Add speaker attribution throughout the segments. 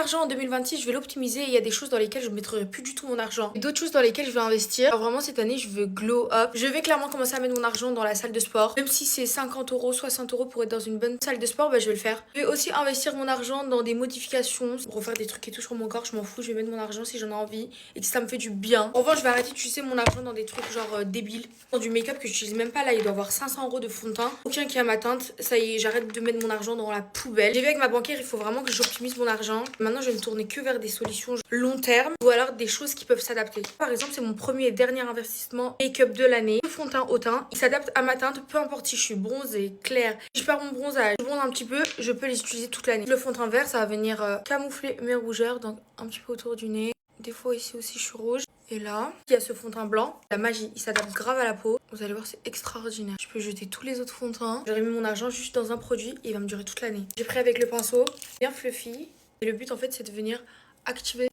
Speaker 1: argent en 2026, je vais l'optimiser. Il y a des choses dans lesquelles je ne mettrai plus du tout mon argent. Et d'autres choses dans lesquelles je vais investir. Alors vraiment, cette année, je veux glow up. Je vais clairement commencer à mettre mon argent dans la salle de sport. Même si c'est 50 euros, 60 euros pour être dans une bonne salle de sport, bah, je vais le faire. Je vais aussi investir mon argent dans des modifications. Pour refaire des trucs et tout sur mon corps, je m'en fous. Je vais mettre mon argent si j'en ai envie et que ça me fait du bien. En revanche, je vais arrêter d'utiliser mon argent dans des trucs genre débiles. Dans du make-up que j'utilise même pas là, il doit avoir 500 euros de fond de teint. Aucun qui est à ma teinte. Ça y est, j'arrête de mettre mon argent dans la poubelle. J'ai vu avec ma banquière, il faut vraiment que j'optimise mon argent. Maintenant, je vais me tourner que vers des solutions long terme ou alors des choses qui peuvent s'adapter. Par exemple, c'est mon premier et dernier investissement make-up de l'année. Le fond de teint au teint, il s'adapte à ma teinte, peu importe si je suis bronzée, claire. Si je perds mon bronzage, je bronze un petit peu, je peux les utiliser toute l'année. Le fond de teint vert, ça va venir camoufler mes rougeurs, donc un petit peu autour du nez. Des fois ici aussi je suis rouge. Et là, il y a ce fond de teint blanc. La magie, il s'adapte grave à la peau. Vous allez voir, c'est extraordinaire. Je peux jeter tous les autres fonds de teint. J'aurais mis mon argent juste dans un produit et il va me durer toute l'année. J'ai pris avec le pinceau, bien fluffy. Et le but en fait, c'est de venir activer.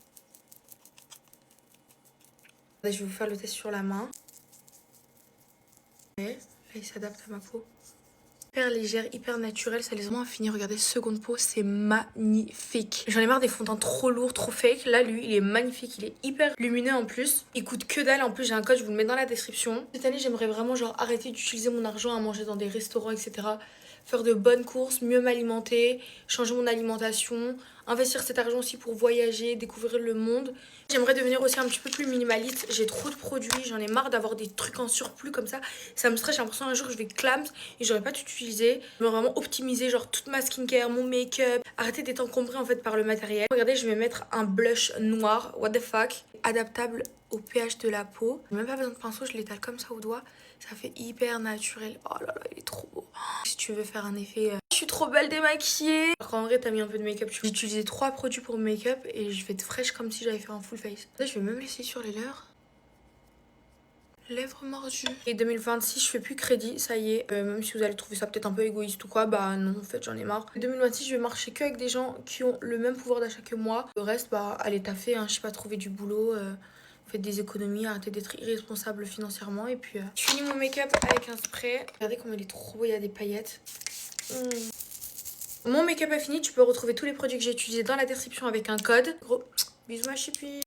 Speaker 1: Je vais vous faire le test sur la main. Et là, il s'adapte à ma peau. Hyper légère, hyper naturelle, ça laisse vraiment à finir. Regardez, seconde peau, c'est magnifique. J'en ai marre des fonds de teint trop lourds, trop fake. Là, lui, il est magnifique, il est hyper lumineux en plus. Il coûte que dalle, en plus j'ai un code, je vous le mets dans la description. Cette année, j'aimerais vraiment genre arrêter d'utiliser mon argent à manger dans des restaurants, etc. Faire de bonnes courses, mieux m'alimenter, changer mon alimentation, investir cet argent aussi pour voyager, découvrir le monde. J'aimerais devenir aussi un petit peu plus minimaliste. J'ai trop de produits, j'en ai marre d'avoir des trucs en surplus comme ça. Ça me stresse, j'ai l'impression un jour je vais clams et j'aurais pas tout utilisé. Je vais vraiment optimiser genre toute ma skincare, mon make-up. Arrêter d'être encombré en fait par le matériel. Regardez, je vais mettre un blush noir, what the fuck, adaptable au pH de la peau. J'ai même pas besoin de pinceau, je l'étale comme ça au doigt. Ça fait hyper naturel. Oh là là, il est trop beau. Si tu veux faire un effet... Je suis trop belle démaquillée. Alors qu'en vrai, t'as mis un peu de make-up. J'ai utilisé 3 produits pour le make-up et je vais être fraîche comme si j'avais fait un full face. Là, je vais même laisser sur les lèvres. Lèvres mordues. Et 2026, je fais plus crédit, ça y est. Même si vous allez trouver ça peut-être un peu égoïste ou quoi, bah non, en fait, j'en ai marre. 2026, je vais marcher que avec des gens qui ont le même pouvoir d'achat que moi. Le reste, bah, allez taffer, hein, je sais pas, trouver du boulot. Faites des économies, arrêtez d'être irresponsable financièrement. Et puis, je finis mon make-up avec un spray. Regardez comme il est trop beau, il y a des paillettes. Mon make-up est fini, tu peux retrouver tous les produits que j'ai utilisés dans la description avec un code. Gros bisous ma chipie.